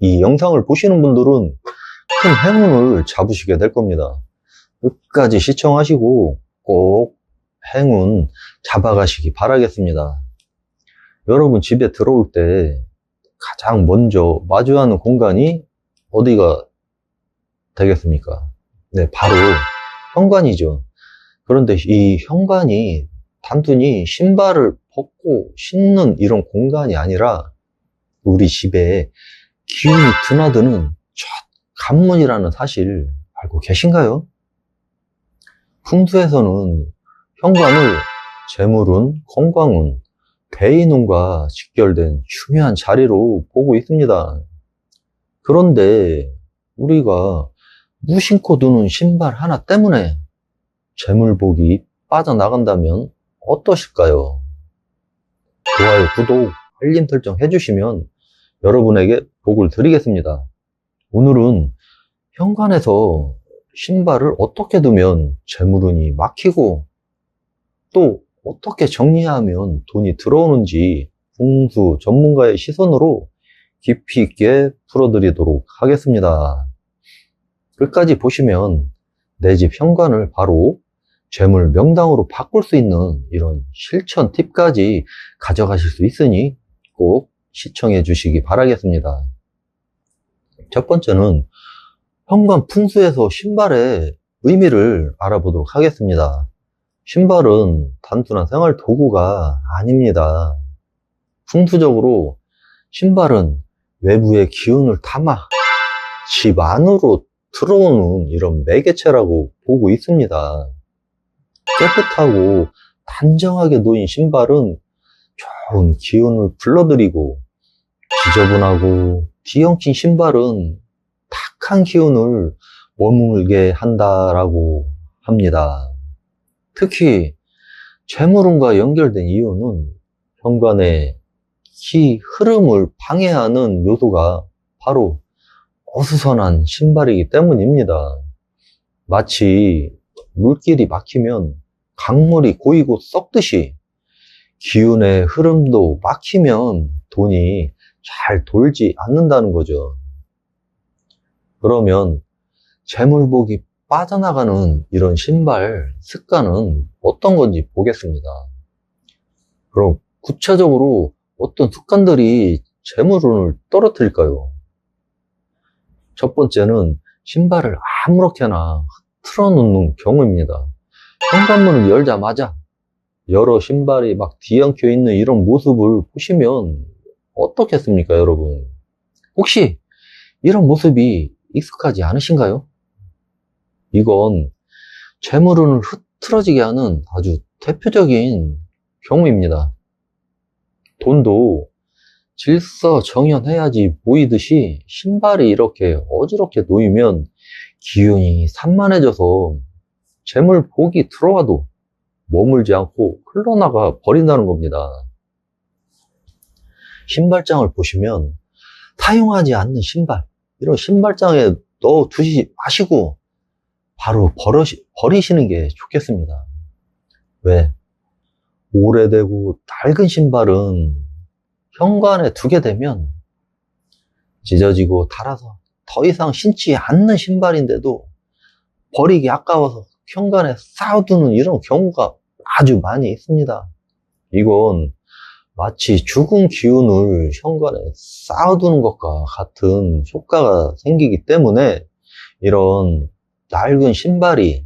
이 영상을 보시는 분들은 큰 행운을 잡으시게 될 겁니다. 끝까지 시청하시고 꼭 행운 잡아가시기 바라겠습니다. 여러분 집에 들어올 때 가장 먼저 마주하는 공간이 어디가 되겠습니까? 네, 바로 현관이죠. 그런데 이 현관이 단순히 신발을 벗고 신는 이런 공간이 아니라 우리 집에 기운이 드나드는 첫 관문이라는 사실 알고 계신가요? 풍수에서는 현관을 재물운, 건강운, 대인운과 직결된 중요한 자리로 보고 있습니다. 그런데 우리가 무심코 두는 신발 하나 때문에 재물복이 빠져나간다면 어떠실까요? 좋아요, 구독, 알림 설정 해주시면 여러분에게 복을 드리겠습니다. 오늘은 현관에서 신발을 어떻게 두면 재물운이 막히고 또 어떻게 정리하면 돈이 들어오는지 풍수 전문가의 시선으로 깊이 있게 풀어드리도록 하겠습니다. 끝까지 보시면 내 집 현관을 바로 재물 명당으로 바꿀 수 있는 이런 실천 팁까지 가져가실 수 있으니 꼭 시청해 주시기 바라겠습니다. 첫 번째는 현관 풍수에서 신발의 의미를 알아보도록 하겠습니다. 신발은 단순한 생활 도구가 아닙니다. 풍수적으로 신발은 외부의 기운을 담아 집 안으로 들어오는 이런 매개체라고 보고 있습니다. 깨끗하고 단정하게 놓인 신발은 좋은 기운을 불러들이고 지저분하고 뒤엉킨 신발은 탁한 기운을 머물게 한다라고 합니다. 특히 재물운과 연결된 이유는 현관의 기 흐름을 방해하는 요소가 바로 어수선한 신발이기 때문입니다. 마치 물길이 막히면 강물이 고이고 썩듯이 기운의 흐름도 막히면 돈이 잘 돌지 않는다는 거죠. 그러면 재물복이 빠져나가는 이런 신발 습관은 어떤 건지 보겠습니다. 그럼 구체적으로 어떤 습관들이 재물운을 떨어뜨릴까요? 첫 번째는 신발을 아무렇게나 틀어놓는 경우입니다. 현관문을 열자마자 여러 신발이 막 뒤엉켜 있는 이런 모습을 보시면 어떻겠습니까, 여러분? 혹시 이런 모습이 익숙하지 않으신가요? 이건 재물운을 흐트러지게 하는 아주 대표적인 경우입니다. 돈도 질서정연해야지 모이듯이 신발이 이렇게 어지럽게 놓이면 기운이 산만해져서 재물복이 들어와도 머물지 않고 흘러나가 버린다는 겁니다. 신발장을 보시면 사용하지 않는 신발, 이런 신발장에 넣어 두시지 마시고 바로 버리시는 게 좋겠습니다. 왜? 오래되고 낡은 신발은 현관에 두게 되면 찢어지고 닳아서 더 이상 신지 않는 신발인데도 버리기 아까워서 현관에 쌓아두는 이런 경우가 아주 많이 있습니다. 이건 마치 죽은 기운을 현관에 쌓아두는 것과 같은 효과가 생기기 때문에 이런 낡은 신발이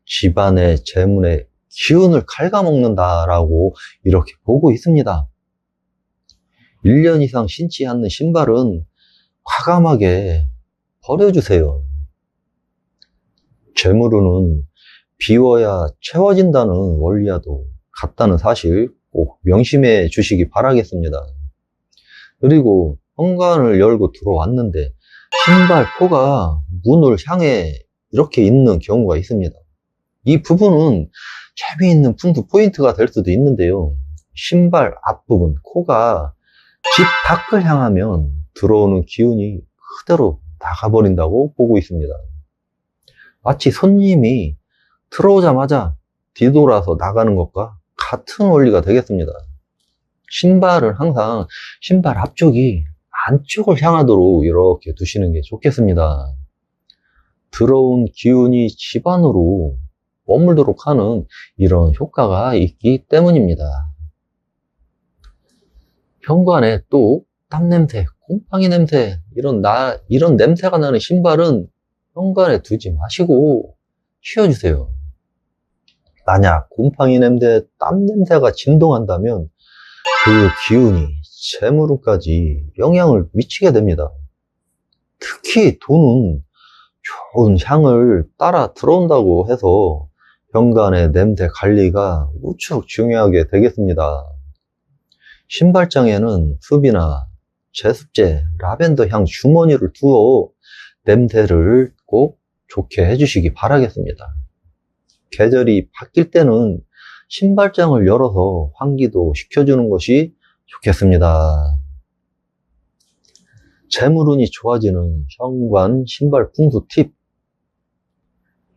집안의 재물의 기운을 갉아먹는다라고 이렇게 보고 있습니다. 1년 이상 신지 않는 신발은 과감하게 버려주세요. 재물운은 비워야 채워진다는 원리와도 같다는 사실 꼭 명심해 주시기 바라겠습니다. 그리고 현관을 열고 들어왔는데 신발 포가 문을 향해 이렇게 있는 경우가 있습니다. 이 부분은 재미있는 풍수 포인트가 될 수도 있는데요. 신발 앞부분, 코가 집 밖을 향하면 들어오는 기운이 그대로 나가버린다고 보고 있습니다. 마치 손님이 들어오자마자 뒤돌아서 나가는 것과 같은 원리가 되겠습니다. 신발은 항상 신발 앞쪽이 안쪽을 향하도록 이렇게 두시는 게 좋겠습니다. 들어온 기운이 집안으로 머물도록 하는 이런 효과가 있기 때문입니다. 현관에 또 땀 냄새, 곰팡이 냄새, 이런 냄새가 나는 신발은 현관에 두지 마시고 치워주세요. 만약 곰팡이 냄새, 땀 냄새가 진동한다면 그 기운이 재물운까지 영향을 미치게 됩니다. 특히 돈은 좋은 향을 따라 들어온다고 해서 현관의 냄새 관리가 무척 중요하게 되겠습니다. 신발장에는 습이나 제습제, 라벤더 향 주머니를 두어 냄새를 꼭 좋게 해주시기 바라겠습니다. 계절이 바뀔 때는 신발장을 열어서 환기도 시켜주는 것이 좋겠습니다. 재물운이 좋아지는 현관 신발 풍수 팁.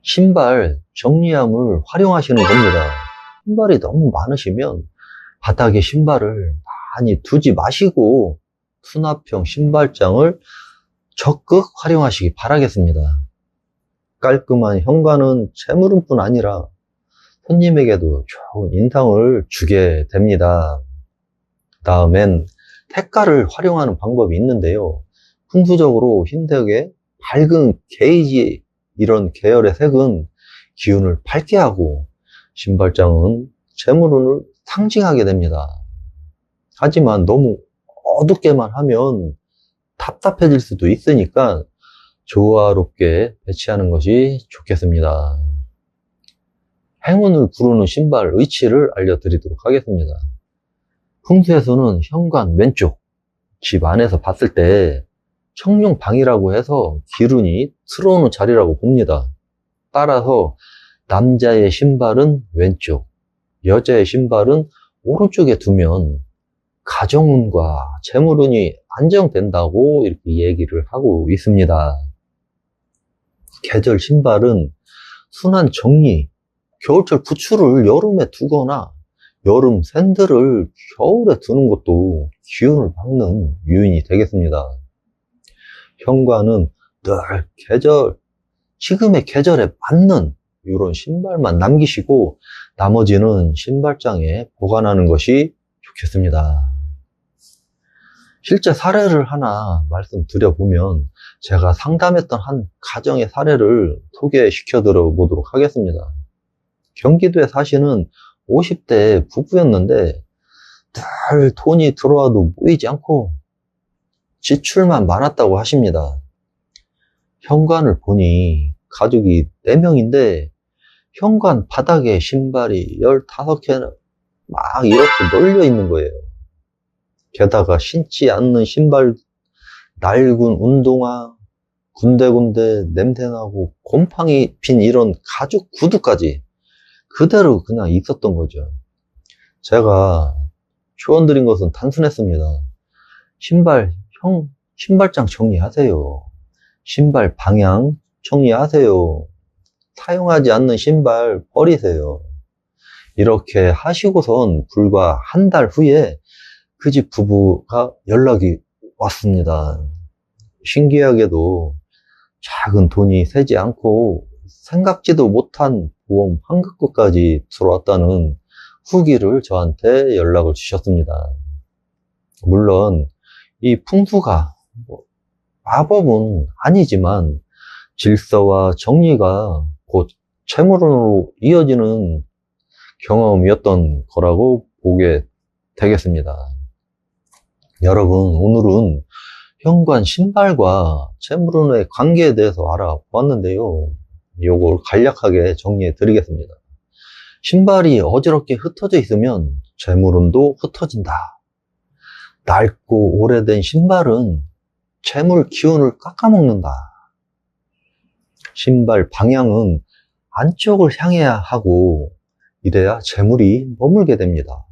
신발 정리함을 활용하시는 겁니다. 신발이 너무 많으시면 바닥에 신발을 많이 두지 마시고 수납형 신발장을 적극 활용하시기 바라겠습니다. 깔끔한 현관은 재물운뿐 아니라 손님에게도 좋은 인상을 주게 됩니다. 다음엔 색깔을 활용하는 방법이 있는데요. 풍수적으로 흰색에 밝은 게이지 이런 계열의 색은 기운을 밝게 하고 신발장은 재물운을 상징하게 됩니다. 하지만 너무 어둡게만 하면 답답해질 수도 있으니까 조화롭게 배치하는 것이 좋겠습니다. 행운을 부르는 신발 위치를 알려드리도록 하겠습니다. 풍수에서는 현관 왼쪽, 집 안에서 봤을 때 청룡방이라고 해서 기운이 들어오는 자리라고 봅니다. 따라서 남자의 신발은 왼쪽, 여자의 신발은 오른쪽에 두면 가정운과 재물운이 안정된다고 이렇게 얘기를 하고 있습니다. 계절 신발은 순환 정리, 겨울철 부츠를 여름에 두거나 여름 샌들을 겨울에 두는 것도 기운을 막는 요인이 되겠습니다. 현관은 늘 지금의 계절에 맞는 이런 신발만 남기시고 나머지는 신발장에 보관하는 것이 좋겠습니다. 실제 사례를 하나 말씀드려보면 제가 상담했던 한 가정의 사례를 소개시켜 드려보도록 하겠습니다. 경기도에 사시는 50대 부부였는데 늘 돈이 들어와도 모이지 않고 지출만 많았다고 하십니다. 현관을 보니 가족이 4명인데 현관 바닥에 신발이 15개나 막 이렇게 널려 있는 거예요. 게다가 신지 않는 신발, 낡은 운동화, 군데군데 냄새나고 곰팡이 핀 이런 가죽 구두까지 그대로 그냥 있었던 거죠. 제가 조언드린 것은 단순했습니다. 신발장 정리하세요. 신발 방향 정리하세요. 사용하지 않는 신발 버리세요. 이렇게 하시고선 불과 한 달 후에 그 집 부부가 연락이 왔습니다. 신기하게도 작은 돈이 새지 않고 생각지도 못한 보험 환급금까지 들어왔다는 후기를 저한테 연락을 주셨습니다. 물론 이 풍수가 마법은 아니지만 질서와 정리가 곧 재물운으로 이어지는 경험이었던 거라고 보게 되겠습니다. 여러분, 오늘은 현관 신발과 재물운의 관계에 대해서 알아보았는데요. 이걸 간략하게 정리해 드리겠습니다. 신발이 어지럽게 흩어져 있으면 재물운도 흩어진다. 낡고 오래된 신발은 재물 기운을 깎아먹는다. 신발 방향은 안쪽을 향해야 하고 이래야 재물이 머물게 됩니다.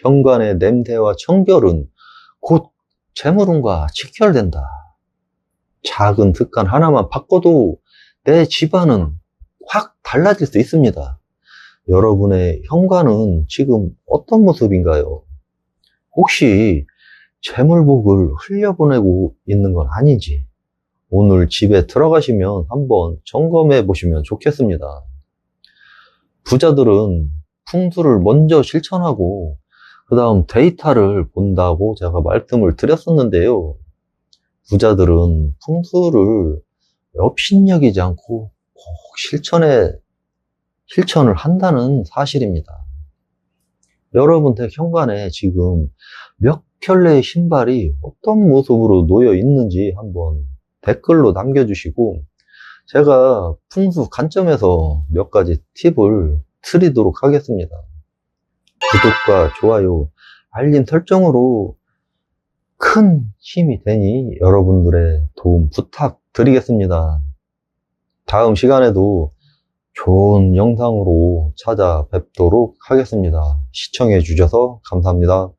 현관의 냄새와 청결은 곧 재물운과 직결된다. 작은 습관 하나만 바꿔도 내 집안은 확 달라질 수 있습니다. 여러분의 현관은 지금 어떤 모습인가요? 혹시 재물복을 흘려보내고 있는 건 아닌지 오늘 집에 들어가시면 한번 점검해 보시면 좋겠습니다. 부자들은 풍수를 먼저 실천하고 그 다음 데이터를 본다고 제가 말씀을 드렸었는데요. 부자들은 풍수를 업신여기지 않고 꼭 실천을 한다는 사실입니다. 여러분 댁 현관에 지금 몇 켤레의 신발이 어떤 모습으로 놓여 있는지 한번 댓글로 남겨주시고 제가 풍수 관점에서 몇 가지 팁을 드리도록 하겠습니다. 구독과 좋아요, 알림 설정으로 큰 힘이 되니 여러분들의 도움 부탁드리겠습니다. 다음 시간에도 좋은 영상으로 찾아뵙도록 하겠습니다. 시청해 주셔서 감사합니다.